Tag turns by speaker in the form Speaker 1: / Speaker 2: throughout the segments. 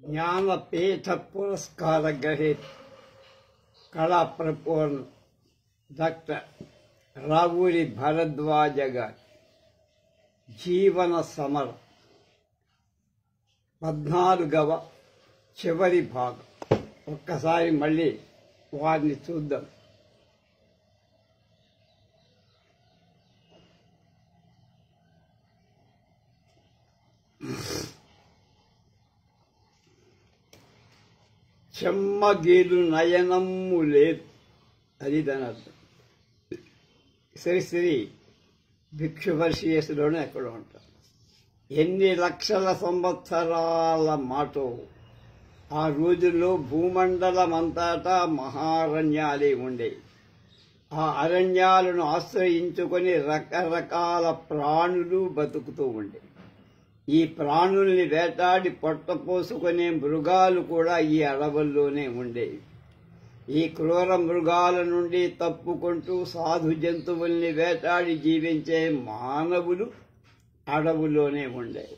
Speaker 1: జ్ఞానపీఠ పురస్కార గ్రహీత కళా ప్రపూర్ణ డాక్టర్ రావూరి భరద్వాజ గారి జీవన సమర 14వ చివరి భాగం. ఒక్కసారి మళ్ళీ వారిని చూద్దాం. చెమ్మగీలు నయనమ్ము లేదు, అది దాని అర్థం. శ్రీ భిక్షువర్షియస్లోనే ఎక్కడ ఉంటారు. ఎన్ని లక్షల సంవత్సరాల మాటో ఆ రోజుల్లో భూమండలం అంతటా మహారణ్యాలే ఉండేవి. ఆ అరణ్యాలను ఆశ్రయించుకొని రకరకాల ప్రాణులు బతుకుతూ ఉండేవి. ఈ ప్రాణుల్ని వేటాడి పొట్టపోసుకునే మృగాలు కూడా ఈ అడవుల్లోనే ఉండేవి. ఈ క్రూర మృగాల నుండి తప్పుకుంటూ సాధు జంతువుల్ని వేటాడి జీవించే మానవులు అడవులోనే ఉండేవి.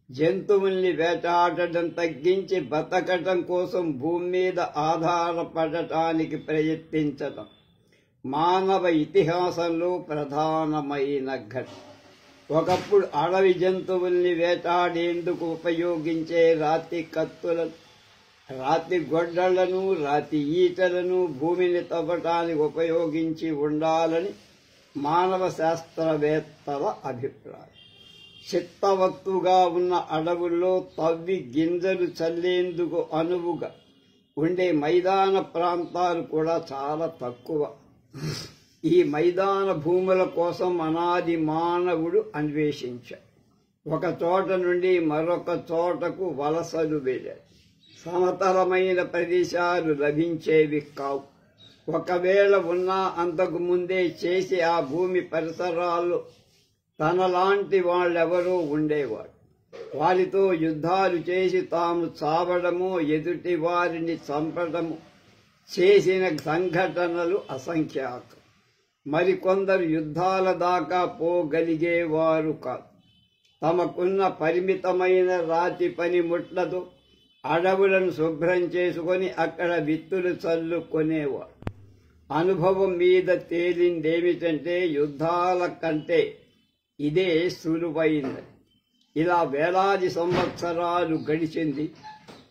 Speaker 1: జంతువుల్ని వేటాడటం తగ్గించి బతకటం కోసం భూమి మీద ఆధారపడటానికి ప్రయత్నించటం మానవ ఇతిహాసంలో ప్రధానమైన ఘట్టం. ఒకప్పుడు అడవి జంతువుల్ని వేటాడేందుకు ఉపయోగించే రాతి కత్తులను, రాతి గొడ్డళ్లను, రాతి ఈటలను భూమిని తవ్వటానికి ఉపయోగించి ఉండాలని మానవ శాస్త్రవేత్తల అభిప్రాయం. చిత్తవత్తుగా ఉన్న అడవుల్లో తవ్వి గింజలు చల్లేందుకు అనువుగా ఉండే మైదాన ప్రాంతాలు కూడా చాలా తక్కువ. ఈ మైదాన భూముల కోసం అనాది మానవుడు అన్వేషించాడు. ఒక చోట నుండి మరొక చోటకు వలసలు వెళ్ళాడు. సమతలమైన ప్రదేశాలు లభించేవి కావు. ఒకవేళ ఉన్నా అంతకు ముందే చేసి ఆ భూమి పరిసరాల్లో తనలాంటి వాళ్ళెవరో ఉండేవాడు. వారితో యుద్ధాలు చేసి తాము చావడము, ఎదుటి వారిని చంపడము చేసిన సంఘటనలు అసంఖ్యాకం. మరికొందరు యుద్ధాల దాకా పోగలిగేవారు కాదు. తమకున్న పరిమితమైన రాతి పనిముట్లతో అడవులను శుభ్రం చేసుకుని అక్కడ విత్తులు చల్లుకునేవారు. అనుభవం మీద తేలిందేమిటంటే యుద్ధాల కంటే ఇదే సులువైనది. ఇలా వేలాది సంవత్సరాలు గడిచింది.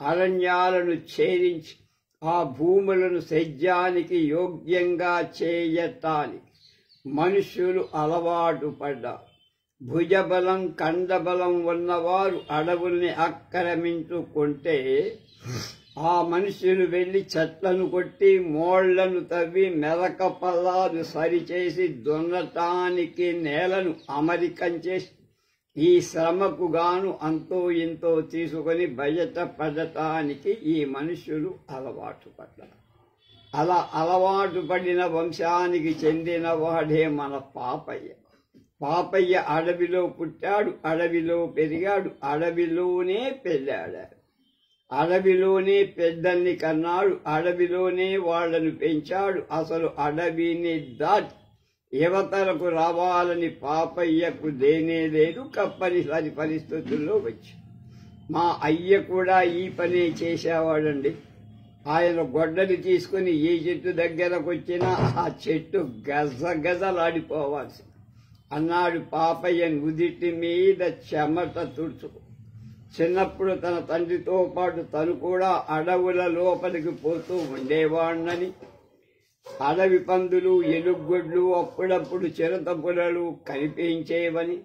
Speaker 1: అరణ్యాలను ఛేదించి ఆ భూములను సేద్యానికి యోగ్యంగా చేయటానికి మనుష్యులు అలవాటు పడ్డారు. భుజబలం, కండబలం ఉన్నవారు అడవుల్ని ఆక్రమించుకుంటే ఆ మనుష్యులు వెళ్లి చెట్లను కొట్టి, మోళ్లను తవ్వి, మెరక పల్లాలు సరిచేసి దున్నటానికి నేలను అమరికం చేసి ఈ శ్రమకు గాను అంతో ఇంతో తీసుకుని బయట పడటానికి ఈ మనుష్యులు అలవాటు పడ్డారు. అలా అలవాటు పడిన వంశానికి చెందిన వాడే మన పాపయ్య. పాపయ్య అడవిలో పుట్టాడు, అడవిలో పెరిగాడు, అడవిలోనే పెళ్ళాడాడు. అడవిలోనే పెద్దల్ని కన్నాడు, అడవిలోనే వాళ్లను పెంచాడు. అసలు అడవిని దాటి యువతలకు రావాలని పాపయ్యకు దేనే లేదు. తప్పనిసరి పరిస్థితుల్లో వచ్చి మా అయ్య కూడా ఈ పనే చేసేవాడండి. ఆయన గొడ్డలి తీసుకుని ఏ చెట్టు దగ్గరకు వచ్చినా ఆ చెట్టు గజగజలాడిపోవాల్సి అన్నాడు పాపయ్య నుదిటి మీద చెమట తుడుచుకు. చిన్నప్పుడు తన తండ్రితో పాటు తను కూడా అడవుల లోపలికి పోతూ ఉండేవాణ్ణని, అడవి పందులు, ఎలుగొడ్లు, అప్పుడప్పుడు చిరతపులలు కనిపించేవని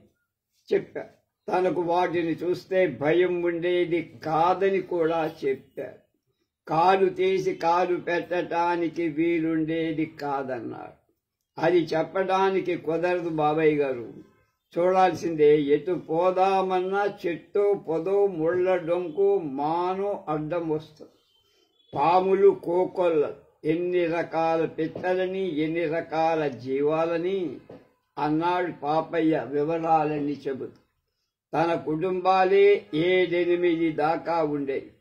Speaker 1: చెప్పారు. తనకు వాటిని చూస్తే భయం ఉండేది కాదని కూడా చెప్పారు. కాలు తీసి కాలు పెట్టడానికి వీలుండేది కాదన్నారు. అది చెప్పడానికి కుదరదు బాబాయ్ గారు, చూడాల్సిందే. ఎటు పోదామన్నా చెట్టు, పొదో, ముళ్ళ డొంకు, మాను అడ్డం వస్తుంది. పాములు, కోకొల్లలు, ఎన్ని రకాల పిట్టలని, ఎన్ని రకాల జీవాలని అన్నాడు పాపయ్య వివరాలన్నీ చెబుతూ. తన కుటుంబాలే 7-8 దాకా ఉండేవి.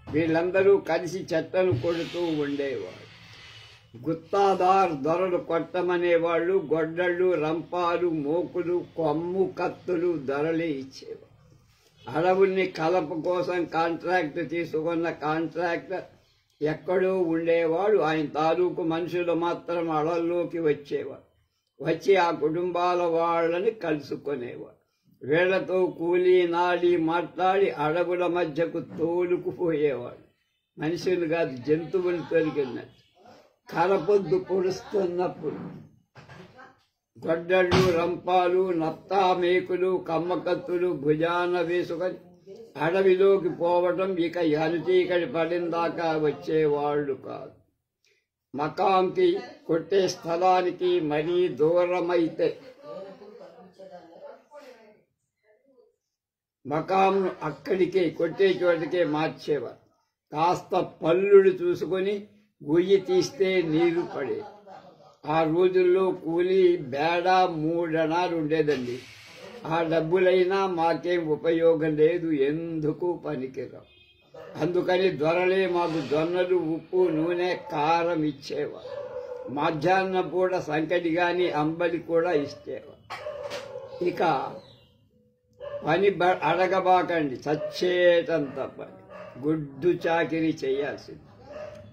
Speaker 1: వీళ్ళందరూ కలిసి చెట్లను కొడుతూ ఉండేవారు. గుత్తాదార్ దొరలు కొట్టమనేవాళ్లు. గొడ్డళ్ళు, రంపాలు, మోకులు, కొమ్ము కత్తులు దొరలే ఇచ్చేవారు. అడవుల్ని కలప కోసం కాంట్రాక్ట్ తీసుకున్న కాంట్రాక్టర్ ఎక్కడో ఉండేవాడు. ఆయన తాలూకు మనుషులు మాత్రం అడవుల్లోకి వచ్చేవాడు. వచ్చి ఆ కుటుంబాల వాళ్ళని కలుసుకునేవాడు. వీళ్లతో కూలీ నాడి మాట్లాడి అడవుల మధ్యకు తోలుకుపోయేవాడు. మనుషులు కాదు, జంతువులు తొలిగినట్టు. కలపొద్దు పొడుస్తున్నప్పుడు గొడ్డళ్ళు, రంపాలు, నత్తా మేకులు, కమ్మకత్తులు భుజాన వేసుకొని అడవిలోకి పోవటం ఇక చీకటి పడిందాకా వచ్చేవాళ్లు కాదు. మకాంకి కొట్టే స్థలానికి మరీ దూరమైతే మకాంను అక్కడికే కొట్టే చోటకే మార్చేవారు. కాస్త పల్లుడు చూసుకొని గొయ్యి తీస్తే నీరు పడే. ఆ రోజుల్లో కూలీ బేడ 3 అణాలు ఉండేదండి. ఆ డబ్బులైనా మాకేం ఉపయోగం లేదు, ఎందుకు పనికిరావు. అందుకని దొరలే మాకు జొన్నలు, ఉప్పు, నూనె, కారం ఇచ్చేవారు. మధ్యాహ్నం పూట సంకటి గాని అంబలి కూడా ఇచ్చేవారు. ఇక పని అడగబాకండి, చచ్చేటంత పని, గుడ్డు చాకిరి చేయాల్సింది.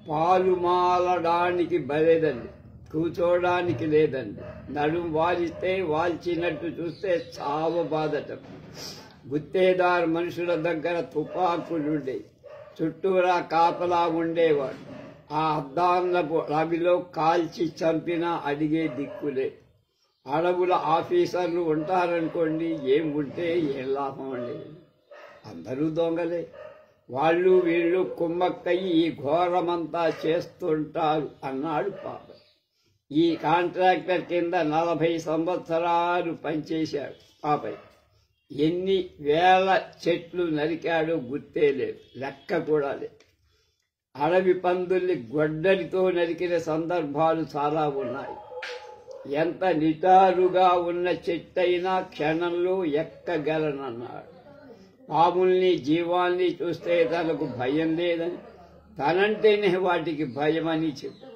Speaker 1: పాలు మాలడానికి బలేదండి, కూర్చోడానికి లేదండి. నడుం వాలిస్తే వాల్చినట్టు చూస్తే చావ బాధటం. గుత్తేదారు మనుషుల దగ్గర తుపాకులుండేవి. చుట్టూరా కాపలా ఉండేవాడు. ఆ అద్దాన్నపు రవిలో కాల్చి చంపినా అడిగే దిక్కులే. అడవుల ఆఫీసర్లు ఉంటారనుకోండి, ఏం ఉంటే ఏం లాభం లేదు. అందరూ దొంగలే. వాళ్ళు వీళ్ళు కుమ్మక్కయ్యి ఈ ఘోరమంతా చేస్తుంటారు అన్నాడు పాప. ఈ కాంట్రాక్టర్ కింద 40 సంవత్సరాలు పనిచేశాడు పాపయ్య. ఎన్ని వేల చెట్లు నరికాడో గుర్తే లేదు, లెక్క కూడా లేదు. అడవి పందుల్ని గొడ్డలితో నరికిన సందర్భాలు చాలా ఉన్నాయి. ఎంత నిటారుగా ఉన్న చెట్టైనా క్షణంలో ఎక్కగలనన్నాడు. పాముల్ని, జీవాల్ని చూస్తే తనకు భయం లేదని, తనంటేనే వాటికి భయమని చెప్పు.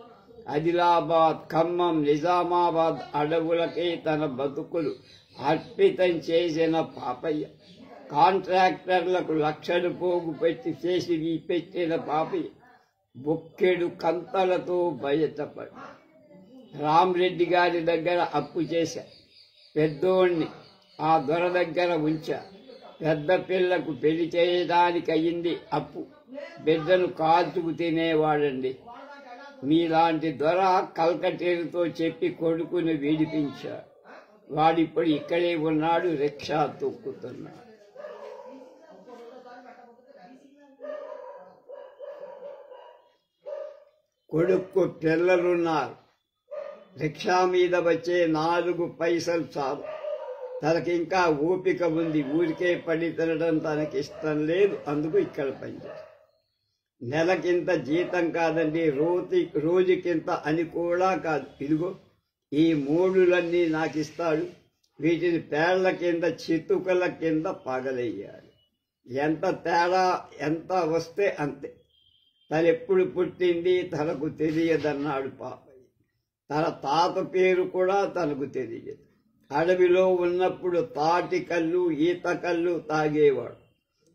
Speaker 1: ఆదిలాబాద్, ఖమ్మం, నిజామాబాద్ అడవులకే తన బతుకులు అర్పితం చేసిన పాపయ్య. కాంట్రాక్టర్లకు లక్షలు పోగు పెట్టి చేసి పెట్టిన పాపయ్య బొక్కెడు కంతలతో బయటపడి రామరెడ్డి గారి దగ్గర అప్పు చేశా. పెద్దోణ్ణి ఆ దొర దగ్గర ఉంచా. పెద్ద పిల్లకు పెళ్లి చేయడానికి అయింది అప్పు. బిడ్డను కాల్చుకు తినేవాడండి. మీలాంటి దొర కల్కటేరుతో చెప్పి కొడుకుని విడిపించాడు. వాడిప్పుడు ఇక్కడే ఉన్నాడు, రిక్షా తొక్కుతున్నాడు. కొడుకు పిల్లలున్నారు. రిక్షా మీద వచ్చే 4 పైసలు చాలు. తనకింకా ఓపిక ఉంది. ఊరికే పడి తినడం తనకిష్టం లేదు. అందుకు ఇక్కడ పనిచేస్తాడు. నెలకింత జీతం కాదండి, రోజుకింత అని కూడా కాదు. ఇదిగో ఈ 3లన్నీ నాకిస్తాడు. వీటిని పేళ్ల కింద, చితుకల కింద పగలయ్యాడు. ఎంత తేడా ఎంత వస్తే అంతే. తనెప్పుడు పుట్టింది తనకు తెలియదన్నాడు పాపయ్య. తన తాత పేరు కూడా తనకు తెలియదు. అడవిలో ఉన్నప్పుడు తాటి కళ్ళు, ఈత కళ్ళు తాగేవాడు.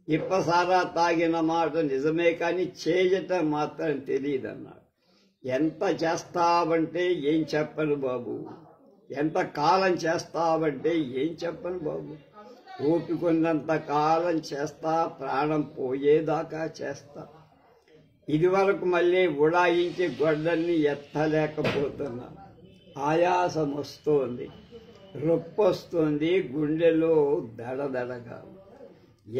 Speaker 1: ఇప్పసారా తాగిన మాట నిజమే, కానీ చేయటం మాత్రం తెలియదన్నాడు. ఎంత చేస్తావంటే ఏం చెప్పను బాబు, ఎంత కాలం చేస్తావంటే ఏం చెప్పను బాబు. ఓపికొన్నంత కాలం చేస్తా, ప్రాణం పోయేదాకా చేస్తా. ఇదివరకు మళ్ళీ ఉడాయించి గొడ్డల్ని ఎత్తలేకపోతున్నా. ఆయాసం వస్తోంది, రొప్పొస్తోంది, గుండెలో దడదడగా.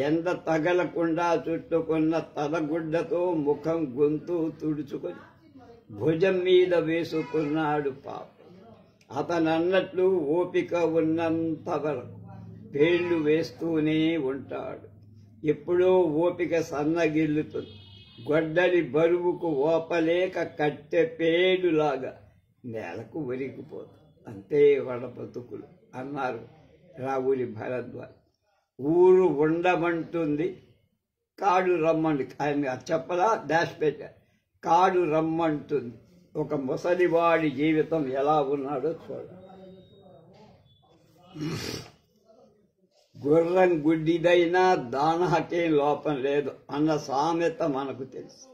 Speaker 1: ఎండ తగలకుండా చుట్టుకున్న తలగుడ్డతో ముఖం, గొంతు తుడుచుకొని భుజం మీద వేసుకున్నాడు పాప. అతనన్నట్లు ఓపిక ఉన్నంత వరకు పేళ్లు వేస్తూనే ఉంటాడు. ఎప్పుడో ఓపిక సన్నగిల్లుతుంది. గొడ్డలి బరువుకు ఓపలేక కట్టె పేడులాగా నేలకు ఒరిగిపోతుంది. అంతే వడబతుకులు అన్నారు రావులి భరద్వాజ్. ఊరు ఉండమంటుంది, కాడు రమ్మంది. ఆయన చెప్పలా, డాష్ పెట్టారు. కాడు రమ్మంటుంది. ఒక ముసలివాడి జీవితం ఎలా ఉన్నాడో చూడ. గుర్రం గుడ్డిదైనా దానాకే లోపం లేదు అన్న సామెత మనకు తెలుసు.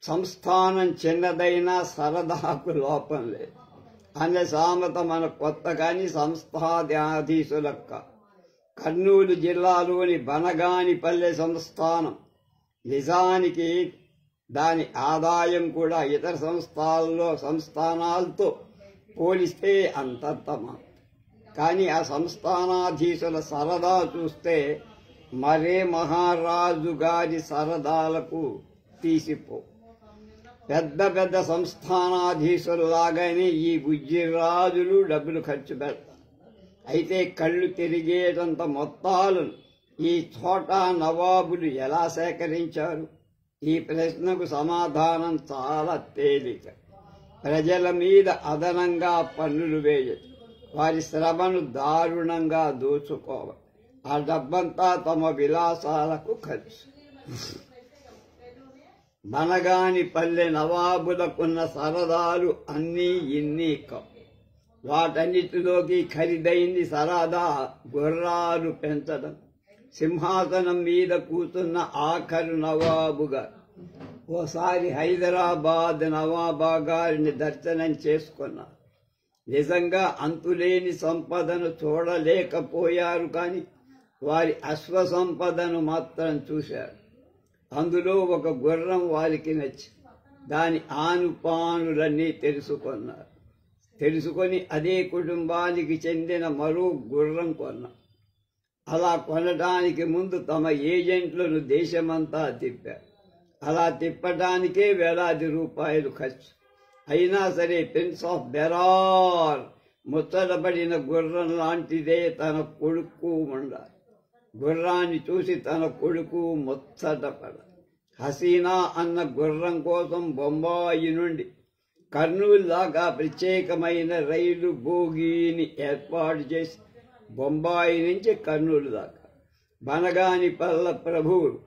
Speaker 1: సంస్థానం చిన్నదైనా సరదాకు లోపం లేదు అనే సామెత మనకు కొత్త కానీ సంస్థానాధీశులక్క. కర్నూలు జిల్లాలోని బనగానిపల్లె సంస్థానం నిజానికి దాని ఆదాయం కూడా ఇతర సంస్థానాలతో పోలిస్తే అంతంత కానీ ఆ సంస్థానాధీశుల సరదా చూస్తే మరే మహారాజు గారి సరదాలకు తీసిపో. పెద్ద పెద్ద సంస్థానాధీశుల్లాగానే ఈ బుజ్జిరాజులు డబ్బులు ఖర్చు పెడతారు. అయితే కళ్ళు తిరిగేటంత మొత్తాలను ఈ చోటా నవాబులు ఎలా సేకరించారు? ఈ ప్రశ్నకు సమాధానం చాలా తేలిక. ప్రజల మీద అదనంగా పన్నులు వేయదు, వారి శ్రమను దారుణంగా దోచుకోవాలి. ఆ డబ్బంతా తమ విలాసాలకు ఖర్చు. బనగానిపల్లె నవాబులకున్న సరదాలు అన్నీ ఇన్ని కావు. వాటన్నిటిలోకి ఖరీదైంది సరదా గుర్రాలు పెంచడం. సింహాసనం మీద కూతున్న ఆఖరు నవాబుగా ఓసారి హైదరాబాద్ నవాబా గారిని దర్శనం చేసుకున్నారు. నిజంగా అంతులేని సంపదను చూడలేకపోయారు, కానీ వారి అశ్వ సంపదను మాత్రం చూశారు. అందులో ఒక గుర్రం వారికి నచ్చి దాని ఆనుపానులన్నీ తెలుసుకొని అదే కుటుంబానికి చెందిన మరో గుర్రం కొన్నారు. అలా కొనడానికి ముందు తమ ఏజెంట్లను దేశమంతా తిప్పారు. అలా తిప్పడానికే వేలాది రూపాయలు ఖర్చు. అయినా సరే ప్రిన్స్ ఆఫ్ బెరార్ ముచ్చటపడిన గుర్రం లాంటిదే తన కొడుకు ఉండాలి. గుర్రాన్ని చూసి తన కొడుకు ముచ్చటపడ. హసీనా అన్న గుర్రం కోసం బొంబాయి నుండి కర్నూలు దాకా ప్రత్యేకమైన రైలు బోగీని ఏర్పాటు చేసి బొంబాయి నుంచి కర్నూలు దాకా బనగానిపల్లె ప్రభువులు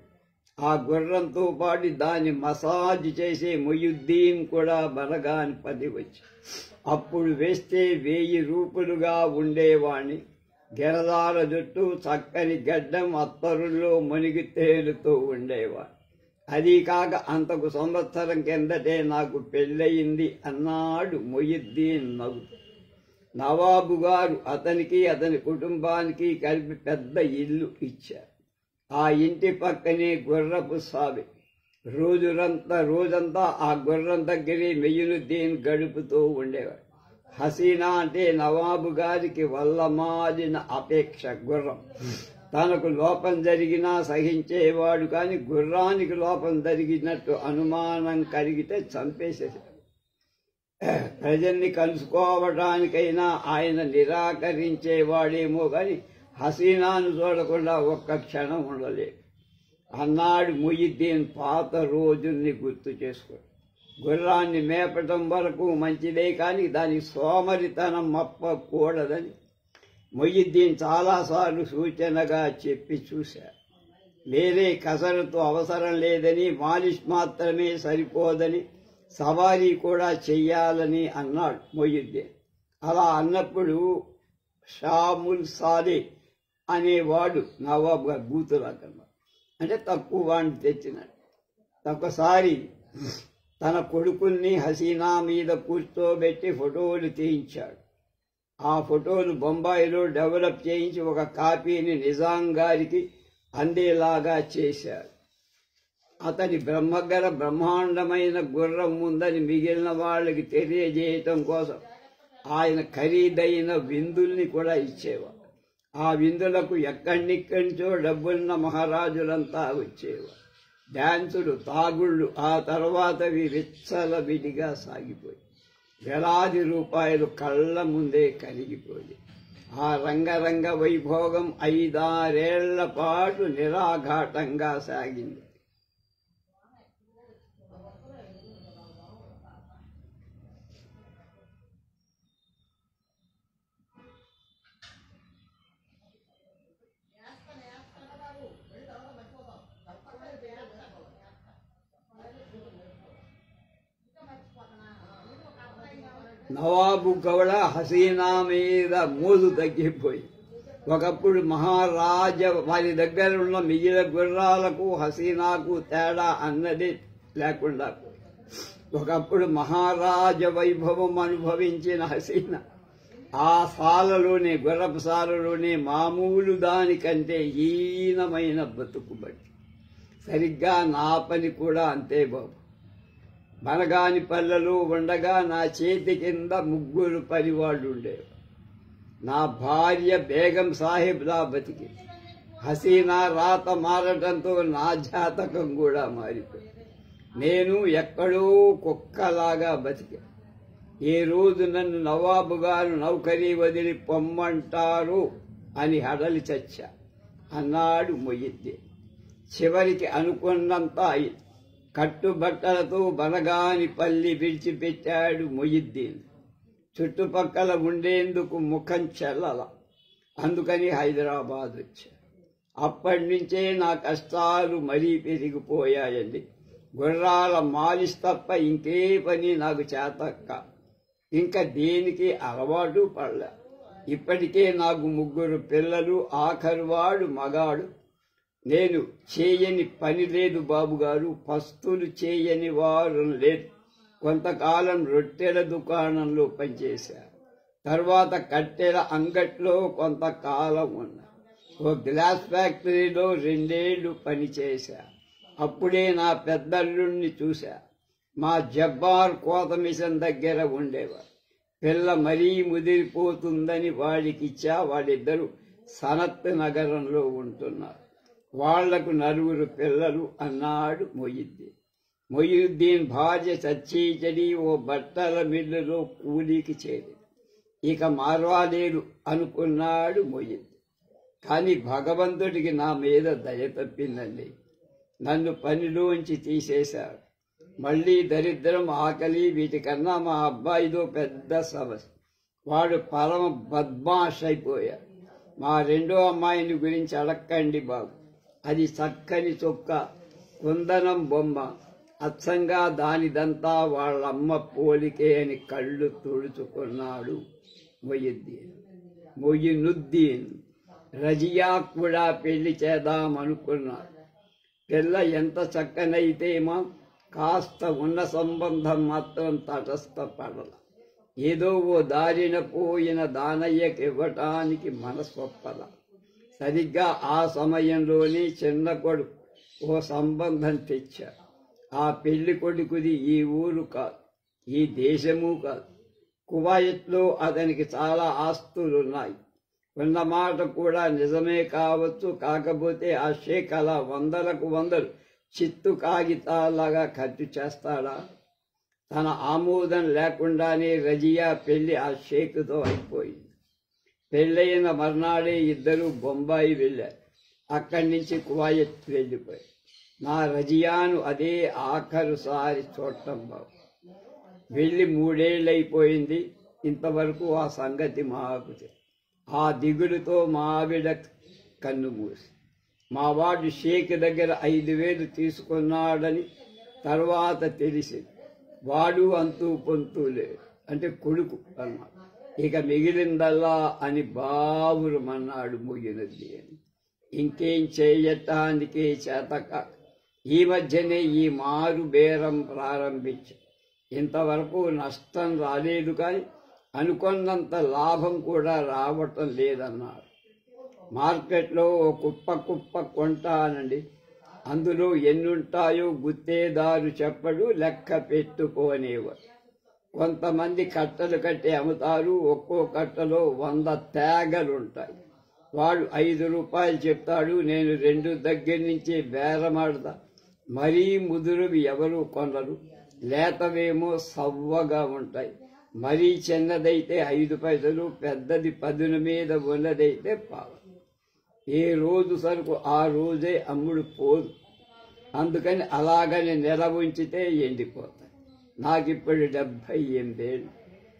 Speaker 1: ఆ గుర్రంతో పాటు దాన్ని మసాజ్ చేసే మొయ్యుద్దీన్ కూడా బనగానిపల్లి వచ్చి అప్పుడు వేస్తే 1000 రూపులుగా ఉండేవాణ్ణి. గిరదాల జుట్టు, చక్కని గడ్డం, అత్తరుల్లో మునిగి తేలుతూ ఉండేవాడు. అది కాక అంతకు సంవత్సరం కిందటే నాకు పెళ్ళయింది అన్నాడు మొయ్యుద్దీన్ నవ్వుతూ. నవాబు గారు అతనికి అతని కుటుంబానికి కలిపి పెద్ద ఇల్లు ఇచ్చారు. ఆ ఇంటి పక్కనే గుర్రపు సావి. రోజంతా ఆ గుర్రం దగ్గరే మొయ్యుద్దీన్ గడుపుతూ ఉండేవాడు. హసీనా అంటే నవాబు గారికి వల్లమాలిన అపేక్ష. గుర్రం తనకు లోపం జరిగినా సహించేవాడు, కానీ గుర్రానికి లోపం జరిగినట్టు అనుమానం కలిగితే చంపేసేసాడు. ప్రజల్ని కలుసుకోవడానికైనా ఆయన నిరాకరించేవాడేమో కానీ హసీనాను చూడకుండా ఒక్క క్షణం ఉండలేదు అన్నాడు మొయ్యుద్దీన్. పాత రోజుల్ని గుర్తు చేసుకో. గుర్రాన్ని మేపటం వరకు మంచిదే, కానీ దాని సోమరితనం మప్పకూడదని మొయ్యుద్దీన్ చాలాసార్లు సూచనగా చెప్పి చూశారు. వేరే కసరత్తు అవసరం లేదని, మాలిష్ మాత్రమే సరిపోదని, సవారీ కూడా చెయ్యాలని అన్నాడు మొయ్యుద్దీన్. అలా అన్నప్పుడు షాముల్ సాలే అనేవాడు నవాబు గారు బూతులాకన్నా అంటే తక్కువ వాడిని తెచ్చినాడు. ఒకసారి తన కొడుకుల్ని హసీనా మీద కూర్చోబెట్టి ఫోటోలు తీయించాడు. ఆ ఫోటోలు బొంబాయిలో డెవలప్ చేయించి ఒక కాపీని నిజాం గారికి అందేలాగా చేశాడు. అతని బ్రహ్మాండమైన గుర్రం ఉందని మిగిలిన వాళ్ళకి తెలియజేయటం కోసం ఆయన ఖరీదైన విందుల్ని కూడా ఇచ్చేవాడు. ఆ విందులకు ఎక్కడినిక్కడి నుంచో డబ్బున్న మహారాజులంతా వచ్చేవారు. డాన్సులు, తాగుళ్ళు, ఆ తర్వాతవి విచ్చలవిడిగా సాగిపోయి వేలాది రూపాయలు కళ్ళ ముందే కరిగిపోయి ఆ రంగరంగ వైభోగం 5-6 ఏళ్ల పాటు నిరాఘాటంగా సాగింది. నవాబు కూడా హసీనా మీద మోజు తగ్గిపోయి ఒకప్పుడు మహారాజ వారి దగ్గర ఉన్న మిగిలిన గుర్రాలకు హసీనాకు తేడా అన్నది లేకుండా ఒకప్పుడు మహారాజ వైభవం అనుభవించిన హసీనా ఆ సాలలోనే గుర్రపు సాలలోనే మామూలు దానికంటే హీనమైన బతుకు బట్టి సరిగ్గా నా పని కూడా అంతే బాబు. బనగాని పల్లెలో ఉండగా నా చేతి కింద 3 పనివాళ్లు ఉండేవారు. నా భార్య బేగం సాహెబ్లా బతికి హసీనా రాత మారటంతో నా జాతకం కూడా మారిపోయింది. నేను ఎక్కడో కుక్కలాగా బతికా. ఏ రోజు నన్ను నవాబు గారు నౌకరీ వదిలి పొమ్మంటారు అని హడలి చచ్చా అన్నాడు మొయ్యిద్దీన్. చివరికి అనుకున్నంత కట్టుబట్టలతో బనగానిపల్లి విడిచిపెట్టాడు మొయ్యిద్దీన్. చుట్టుపక్కల ఉండేందుకు ముఖం చెల్లల. అందుకని హైదరాబాద్ వచ్చా. అప్పటి నుంచే నా కష్టాలు మరీ పెరిగిపోయాయండి. గుర్రాల మాలిష్ తప్ప ఇంకే పని నాకు చేతక్క. ఇంకా దేనికి అలవాటు పడలే. ఇప్పటికే నాకు 3 పిల్లలు, ఆఖరువాడు మగాడు. నేను చేయని పని లేదు బాబుగారు. పస్తులు చేయని వారు లేదు. కొంతకాలం రొట్టెల దుకాణంలో పనిచేశా. తర్వాత కట్టెల అంగట్లో కొంతకాలం ఉన్నా. ఓ గ్లాస్ ఫ్యాక్టరీలో 2 ఏళ్లు పనిచేశా. అప్పుడే నా పెద్దల్లుణ్ణి చూశా. మా జబ్బార్ కోత మిషన్ దగ్గర ఉండేవారు. పిల్ల మరీ ముదిరిపోతుందని వాడికిచ్చా. వాళ్ళిద్దరూ సనత్ నగరంలో ఉంటున్నారు. వాళ్లకు 9 పిల్లలు అన్నాడు మొయ్యిద్దీన్. మొయ్యిద్దీన్ భార్య చచ్చీచడి ఓ బట్టల మిల్లులో కూలీకి చేరి ఇక మారవాలేరు అనుకున్నాడు మొయ్యిద్దీన్. కాని భగవంతుడికి నా మీద దయ తప్పిందండి. నన్ను పనిలోంచి తీసేశాడు. మళ్లీ దరిద్రం, ఆకలి, వీటికన్నా మా అబ్బాయిదో పెద్ద సమస్య. వాడు పరమ బద్మాష్ అయిపోయాడు. మా 2వ అమ్మాయిని గురించి అడక్కండి బాబు. అది చక్కని చొక్క, కుందనం బొమ్మ. అచ్చంగా దానిదంతా వాళ్ళమ్మ పోలికే అని కళ్ళు తుడుచుకున్నాడు మొయ్యినుద్దీన్. రజియా కూడా పెళ్లి చేద్దామనుకున్నాడు. పిల్ల ఎంత చక్కనైతేమా కాస్త ఉన్న సంబంధం మాత్రం తటస్థపడల. ఏదో ఓ దారిన పోయిన దానయ్యకి ఇవ్వటానికి మనసొప్పల. సరిగ్గా ఆ సమయంలోనే చిన్న కొడుకు ఓ సంబంధం తెచ్చాడు. ఆ పెళ్లి కొడుకుది ఈ ఊరు కాదు, ఈ దేశము కాదు. కువైట్లో అతనికి చాలా ఆస్తులున్నాయి. ఉన్నమాట కూడా నిజమే కావచ్చు. కాకపోతే ఆ షేక్ అలా 100కు 100 చిత్తు కాగితాలాగా ఖర్చు చేస్తాడా? తన ఆమోదం లేకుండానే రజియా పెళ్లి ఆ షేక్తో అయిపోయింది. పెళ్లైన మర్నాడే ఇద్దరు బొంబాయి వెళ్ళారు. అక్కడి నుంచి కువైట్ వెళ్ళిపోయారు. నా రజియాను అదే ఆఖరుసారి చూడటం బాబు. వెళ్ళి 3 ఏళ్లైపోయింది. ఇంతవరకు ఆ సంగతి మాకు ఆ దిగులుతో మా ఆవిడ కన్ను మూసి. మావాడు షేక్ దగ్గర 5,000 తీసుకున్నాడని తర్వాత తెలిసింది. వాడు అంతూ పొంతూ లేడు, అంటే కొడుకు అన్నమాట. ఇక మిగిలిందల్లా అని బావురమన్నాడు మొయ్యినుద్దీన్. ఇంకేం చేయటానికి చేతక ఈ మధ్యనే ఈ మారు బేరం ప్రారంభించాం. ఇంతవరకు నష్టం రాలేదు, కానీ అనుకున్నంత లాభం కూడా రావటం లేదన్నాడు. మార్కెట్లో ఓ కుప్ప కొంటానండి. అందులో ఎన్నుంటాయో గుత్తేదారు చెప్పడు, లెక్క పెట్టుకోనేవారు. కొంతమంది కట్టలు కట్టి అమ్ముతారు. ఒక్కో కట్టలో 100 తేగలుంటాయి. వాడు 5 రూపాయలు చెప్తాడు. నేను 2 దగ్గర నుంచి బేరమాడతా. మరీ ముదురువి ఎవరు కొనరు. లేతవేమో సవ్వగా ఉంటాయి. మరీ చిన్నదైతే 5 పైసలు, పెద్దది పదును మీద ఉన్నదైతే పావు. ఏ రోజు సరుకు ఆ రోజే అమ్ముడు పోదు. అందుకని అలాగని నెల ఉంచితే ఎండిపోతాయి. నాకిప్పుడు 78 ఏళ్ళు.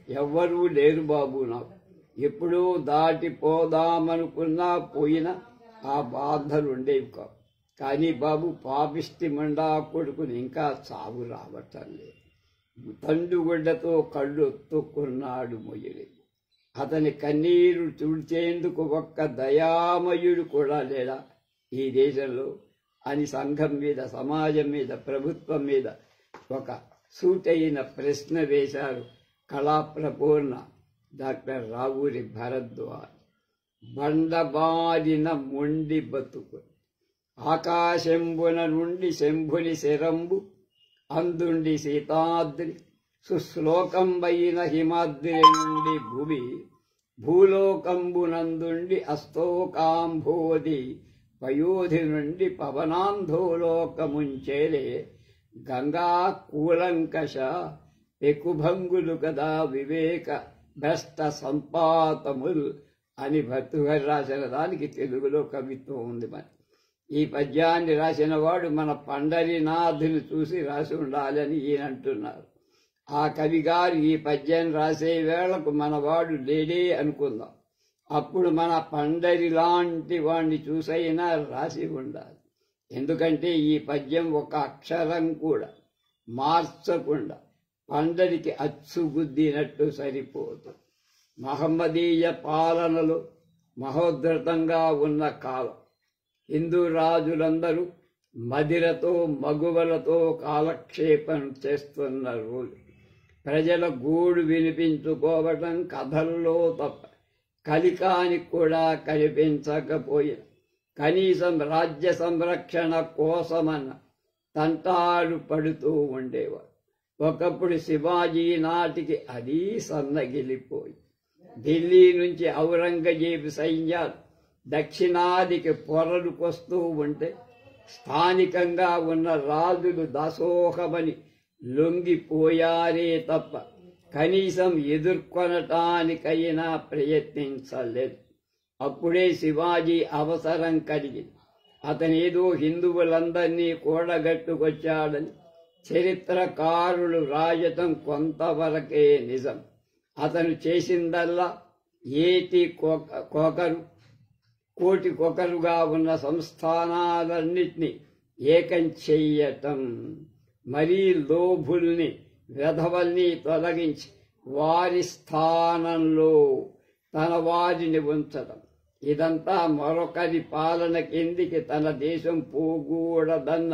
Speaker 1: ఎవ్వరూ లేరు బాబు నాకు. ఎప్పుడూ దాటిపోదామనుకున్నా పోయినా ఆ బాధలు ఉండేవి కావు. కానీ బాబు, పాపిష్టి మండా కొడుకుని ఇంకా చావు రావటం లేదు. తండుగుడ్డతో కళ్ళు ఒత్తుకున్నాడు మొయ్యలి. అతని కన్నీరు తుడిచేందుకు ఒక్క దయామయుడు కూడా లేడా ఈ దేశంలో అని సంఘం మీద, సమాజం మీద, ప్రభుత్వం మీద ఒక సూటైన ప్రశ్న వేశారు కళాప్రపూర్ణ డాక్టర్ రావూరి భరద్వాజ్. బండబారిన మొండి బతుకు ఆకాశంబున నుండి శంభుని శరంబు అందుండి సీతాద్రి సుశ్లోకంబైన హిమాద్రి నుండి భూమి భూలోకంబునందుండి అస్తోకాంభోది పయోధి నుండి పవనాంధోలోకముంచేలే గంగా కూలంకష పెకుభంగులు కదా వివేక భ్రష్ట సంపాతములు అని భర్తృహరి రాసిన దానికి తెలుగులో కవిత్వం ఉంది. మరి ఈ పద్యాన్ని రాసిన వాడు మన పండరినాథుని చూసి రాసి ఉండాలని ఈయన అంటున్నారు. ఆ కవిగారు ఈ పద్యాన్ని రాసే వేళకు మనవాడు లేడే అనుకుందాం. అప్పుడు మన పండరి లాంటి వాణ్ణి చూసైనా రాసి ఉండాలి. ఎందుకంటే ఈ పద్యం ఒక అక్షరం కూడా మార్చకుండా పండరికి అచ్చుగుద్దినట్టు సరిపోదు. మహమ్మదీయ పాలనలో మహోద్ధృతంగా ఉన్న కాలం. హిందూ రాజులందరూ మదిరతో మగువలతో కాలక్షేపం చేస్తున్న రోజు. ప్రజల గూడు వినిపించుకోవటం కథల్లో తప్ప కలికానికి కూడా కనిపించకపోయిన కనీసం రాజ్య సంరక్షణ కోసమన్న తంటాడు పడుతూ ఉండేవారు. ఒకప్పుడు శివాజీ నాటికి అది సన్నగిలిపోయి ఢిల్లీ నుంచి ఔరంగజేబు సైన్యాలు దక్షిణాదికి పొరలుకొస్తూ ఉంటే స్థానికంగా ఉన్న రాజులు దాసోహమని లొంగిపోయారే తప్ప కనీసం ఎదుర్కొనటానికైనా ప్రయత్నించలేదు. అప్పుడే శివాజీ అవసరం కలిగింది. అతనేదో హిందువులందరినీ కూడగట్టుకొచ్చాడని చరిత్రకారులు రాయటం కొంతవరకే నిజం. అతను చేసిందల్లా కోటికొకరుగా ఉన్న సంస్థానాలన్నిటినీ ఏకం చెయ్యటం, మరీ లోభుల్ని వెధవల్ని తొలగించి వారి స్థానంలో తన వారిని ఉంచడం. ఇదంతా మరొకరి పాలన కిందికి తన దేశం పోకూడదన్న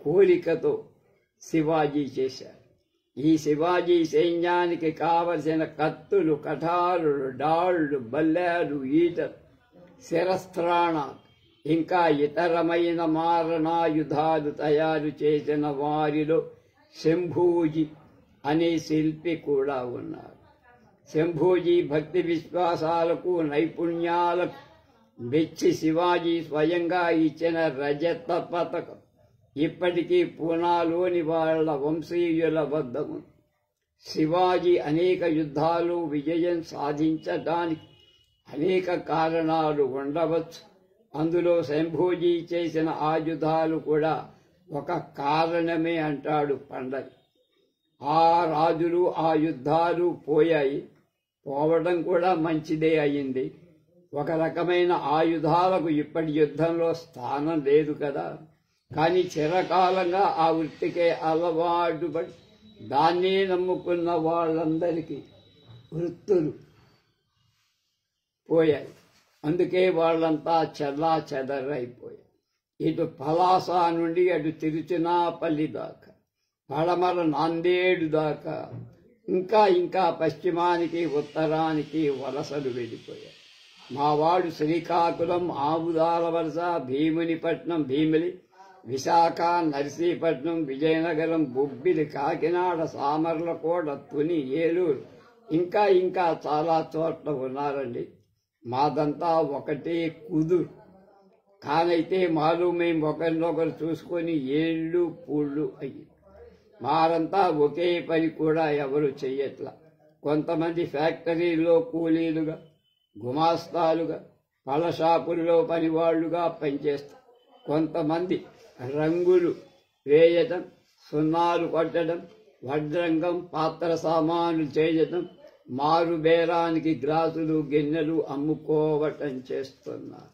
Speaker 1: కోరికతో శివాజీ చేశారు. ఈ శివాజీ సైన్యానికి కావలసిన కత్తులు, కఠారులు, డాళ్లు, బల్లాలు, ఈటలు, శిరస్త్రాణాలు ఇంకా ఇతరమైన మారణాయుధాలు తయారు చేసిన వారిలో శంభూజీ అనే శిల్పి కూడా ఉన్నారు. శంభూజీ భక్తి విశ్వాసాలకు, నైపుణ్యాలకు మెచ్చి శివాజీ స్వయంగా ఇచ్చిన రజత పతకం ఇప్పటికీ పూనాలోని వాళ్ల వంశీయుల వద్ద ఉంది. శివాజీ అనేక యుద్ధాలు విజయం సాధించడానికి అనేక కారణాలు ఉండవచ్చు. అందులో శంభూజీ చేసిన ఆయుధాలు కూడా ఒక కారణమే అంటాడు పండరి. ఆ రాజులు, ఆ యుద్ధాలు పోయాయి. పోవడం కూడా మంచిదే అయింది. ఒక రకమైన ఆయుధాలకు ఇప్పటి యుద్ధంలో స్థానం లేదు కదా. కానీ చిరకాలంగా ఆ వృత్తికే అలవాటు పడి దాన్నే నమ్ముకున్న వాళ్ళందరికీ వృత్తులు పోయాయి. అందుకే వాళ్ళంతా చెల్లా చెదరైపోయాయి. ఇటు పలాస నుండి అటు తిరుచినాపల్లి దాకా, పడమర నాందేడు దాకా, ఇంకా పశ్చిమానికి ఉత్తరానికి వలసలు వెళ్ళిపోయాయి. మావాడు శ్రీకాకుళం, ఆముదాల వలస, భీమునిపట్నం, భీమిలి, విశాఖ, నర్సీపట్నం, విజయనగరం, బొబ్బిలి, కాకినాడ, సామర్లకోట, తుని, ఏలూరు ఇంకా చాలా చోట్ల ఉన్నారండి. మాదంతా ఒకటే కుదురు. కానైతే మాలో మేము ఒకరినొకరు చూసుకొని ఏళ్ళు పూళ్ళు అయ్యి మారంతా ఒకే పని కూడా ఎవరు చెయ్యట్లా. కొంతమంది ఫ్యాక్టరీలో కూలీలుగా, గుమాస్తాలుగా, పళ్ళ షాపుల్లో పనివాళ్లుగా పనిచేస్తారు. కొంతమంది రంగులు వేయటం, సున్నాలు కొట్టడం, వడ్రంగం, పాత్ర సామాను చేయటం, మారు బేరానికి గ్లాసులు, గిన్నెలు అమ్ముకోవటం చేస్తున్నారు.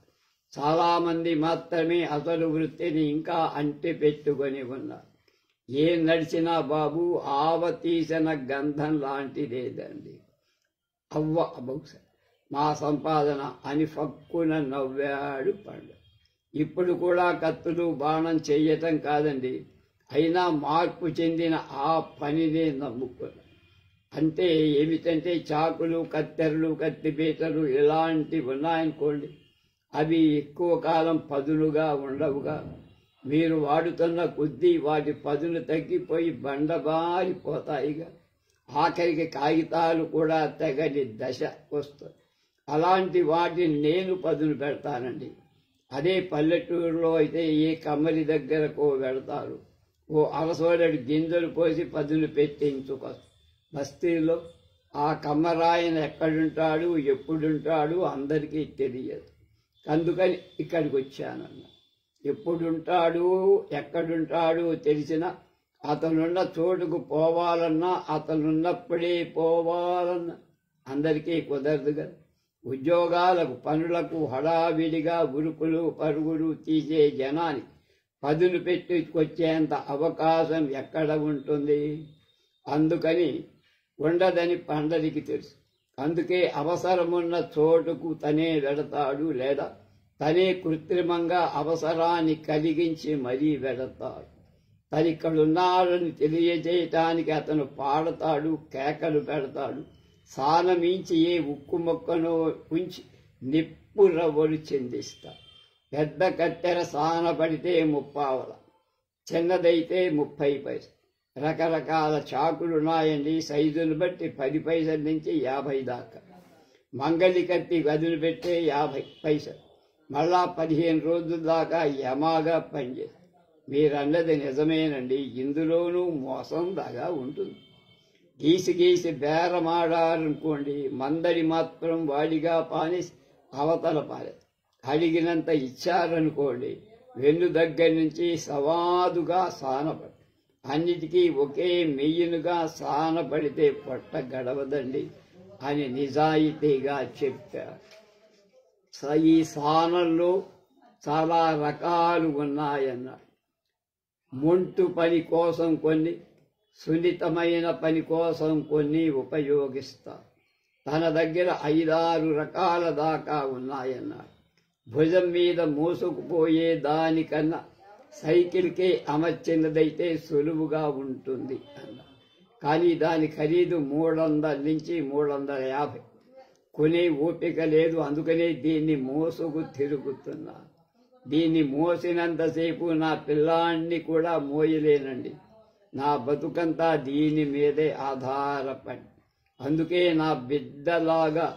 Speaker 1: చాలా మంది మాత్రమే అసలు వృత్తిని ఇంకా అంటి పెట్టుకొని ఉన్నారు. ఏం నడిచినా బాబు ఆవ తీసిన గంధం లాంటిదేదండి. అవ్వ బహుశా మా సంపాదన అని ఫక్కున నవ్వాడు పండు. ఇప్పుడు కూడా కత్తులు బాణం చెయ్యటం కాదండి, అయినా మార్పు చెందిన ఆ పనినే నమ్ముకున్నాను. అంటే ఏమిటంటే చాకులు, కత్తెరలు, కత్తిపీటలు ఇలాంటివి ఉన్నాయనుకోండి, అవి ఎక్కువ కాలం పదులుగా ఉండవుగా. మీరు వాడుతున్న కొద్దీ వాటి పదులు తగ్గిపోయి బండబారిపోతాయిగా. ఆఖరికి కాగితాలు కూడా తెగని దశ వస్తుంది. అలాంటి వాటిని నేను పదులు పెడతానండి. అదే పల్లెటూరులో అయితే ఏ కమ్మరి దగ్గరకో వెడతారు, ఓ అరసోడడు గింజలు పోసి పదులు పెట్టించుకొస్తారు. బస్తీలో ఆ కమ్మరాయన ఎక్కడుంటాడు, ఎప్పుడుంటాడు అందరికీ తెలియదు. అందుకని ఇక్కడికి వచ్చానన్న. ఎప్పుడుంటాడు, ఎక్కడుంటాడు తెలిసిన అతనున్న చోటుకు పోవాలన్నా అతనున్నప్పుడే పోవాలన్నా అందరికీ కుదరదు కదా. ఉద్యోగాలకు, పనులకు హడావిడిగా ఉరుకులు పరుగులు తీసే జనానికి పదులు పెట్టుకొచ్చేంత అవకాశం ఎక్కడ ఉంటుంది? అందుకని ఉండదని పండరికి తెలుసు. అందుకే అవసరమున్న చోటుకు తనే వెడతాడు, లేదా తనే కృత్రిమంగా అవసరాన్ని కలిగించి మరీ వెడతాడు. తనిక్కడున్నాడని తెలియజేయటానికి అతను పాడతాడు, కేకలు పెడతాడు. సానమించి ఏ ఉక్కు మొక్కనో ఉంచి నిప్పు రవ్వలు చెందిస్తాడు. పెద్ద కత్తెర సాన పడితే 30 చిన్నదైతే 30 పైసలు. రకరకాల చాకులున్నాయండి, సైజును బట్టి 10 పైసల నుంచి 50 దాకా. మంగళి కత్తి గదులు పెట్టే 50 పైసలు. మళ్ళా 15 రోజుల దాకా యమాగా పనిచేస్తుంది. మీరన్నది నిజమేనండి, ఇందులోనూ మోసం దాగా ఉంటుంది. గీసి బేరమాడారనుకోండి, మందడి మాత్రం వాడిగా పానేసి అవతల పారే. అడిగినంత ఇచ్చారనుకోండి, వెన్ను దగ్గర నుంచి సవాదుగా సానపడి అన్నిటికీ ఒకే మెయ్యనుగా సానపడితే పొట్ట గడవదండి అని నిజాయితీగా చెప్పారు. ఈ సానంలో చాలా రకాలు ఉన్నాయన్నారు. మొంటు పని కోసం కొన్ని, సున్నితమైన పని కోసం కొన్ని ఉపయోగిస్తారు. తన దగ్గర 5-6 రకాల దాకా ఉన్నాయన్నారు. భుజం మీద మోసుకుపోయే దానికన్నా సైకిల్కే అమర్చినదైతే సులువుగా ఉంటుంది అన్నారు. కానీ దాని ఖరీదు 300 నుంచి 350. కొనే ఓపిక లేదు, అందుకనే దీన్ని మోసుకు తిరుగుతున్నా. దీన్ని మోసినంతసేపు నా పిల్లాన్ని కూడా మోయలేనండి. నా బతుకంతా దీని మీదే ఆధారపడి, అందుకే నా బిడ్డలాగా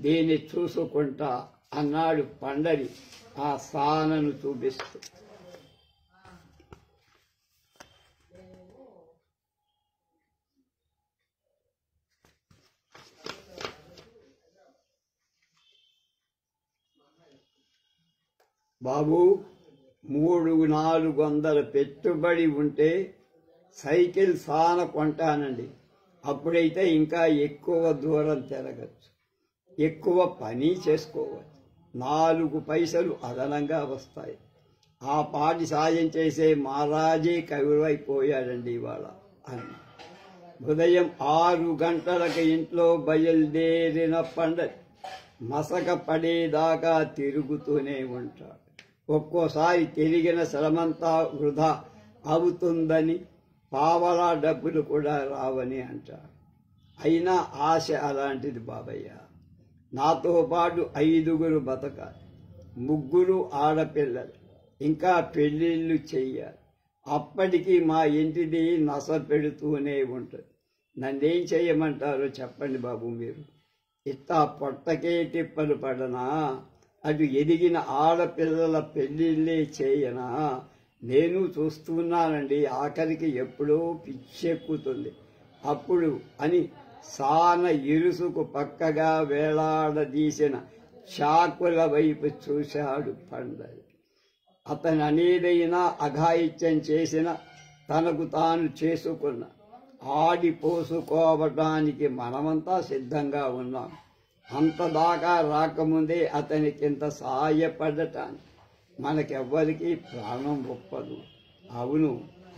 Speaker 1: దీన్ని చూసుకుంటా అన్నాడు పండరి ఆ సానను చూపిస్తూ. బాబు, 300-400 పెట్టుబడి ఉంటే సైకిల్ సాన కొంటానండి. అప్పుడైతే ఇంకా ఎక్కువ దూరం తిరగచ్చు, ఎక్కువ పని చేసుకోవచ్చు, 4 పైసలు అదనంగా వస్తాయి. ఆ పాటి సాయం చేసే మహారాజే కవిరైపోయాడండి ఇవాళ అని. ఉదయం 6 గంటలకు ఇంట్లో బయలుదేరిన పండరి మసక పడేదాకా తిరుగుతూనే ఉంటాడు. ఒక్కోసారి తిరిగిన శ్రమంతా వృధా అవుతుందని, పావలా డబ్బులు కూడా రావని అంటాడు. అయినా ఆశ అలాంటిది బాబయ్య. నాతో పాటు 5గురు బతకాలి, 3 ఆడపిల్లలు, ఇంకా పెళ్ళిళ్ళు చెయ్యాలి. అప్పటికి మా ఇంటిది నస పెడుతూనే ఉంటుంది. నన్నేం చెయ్యమంటారో చెప్పండి బాబు మీరు. ఇట్లా పొట్టకే తిప్పలు పడనా? అటు ఎదిగిన ఆడపిల్లల పెళ్ళిళ్ళే చేయనా? నేను చూస్తున్నానండి, ఆఖరికి ఎప్పుడో పిచ్చెక్కుతుంది అప్పుడు అని సాన ఇరుసుకు పక్కగా వేలాడదీసిన చాకుల వైపు చూశాడు పండరి. అతను అనేదైనా అఘాయిత్యం చేసిన తనకు తాను చేసుకున్న ఆడిపోసుకోవటానికి మనమంతా సిద్ధంగా ఉన్నాం. అంతదాకా రాకముందే అతనికింత సాయపడటానికి మనకెవ్వరికీ ప్రాణం ఒప్పదు. అవును,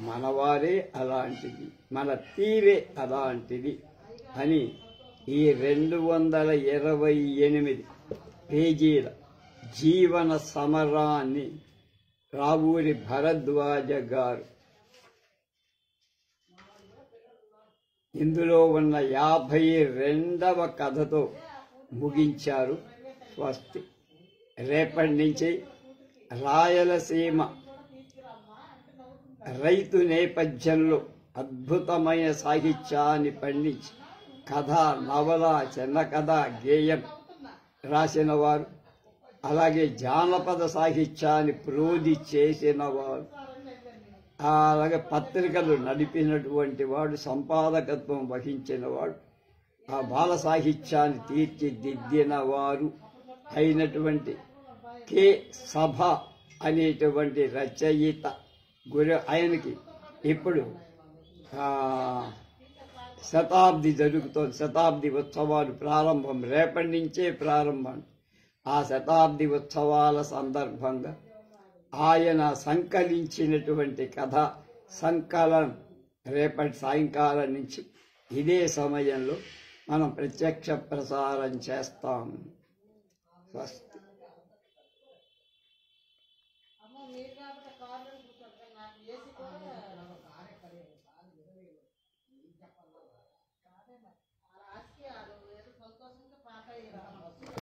Speaker 1: మనవారే అలాంటిది, మన తీరే అలాంటిది అని ఈ 228 పేజీల జీవన సమరాన్ని రావూరి భరద్వాజ గారు ఇందులో ఉన్న 52వ కథతో ముగించారు. స్వస్తి. రేపటి నుంచి రాయలసీమ రైతు నేపథ్యంలో అద్భుతమైన సాహిత్యాన్ని పండించి కథ, నవల, చిన్న కథ, గేయం రాసిన వారు, అలాగే జానపద సాహిత్యాన్ని ప్రోధి చేసిన వారు, అలాగే పత్రికలు నడిపినటువంటి వాడు, సంపాదకత్వం వహించిన వాడు, ఆ బాల సాహిత్యాన్ని తీర్చిదిద్దిన వారు అయినటువంటి కె సభ అనేటువంటి రచయిత ఆయనకి ఇప్పుడు శతాబ్ది జరుగుతోంది. శతాబ్ది ఉత్సవాలు ప్రారంభం, రేపటి నుంచే ప్రారంభం. ఆ శతాబ్ది ఉత్సవాల సందర్భంగా ఆయన సంకలించినటువంటి కథ సంకలనం రేపటి సాయంకాలం నుంచి ఇదే సమయంలో మనం ప్రత్యక్ష ప్రసారం చేస్తాం. స్వస్తి.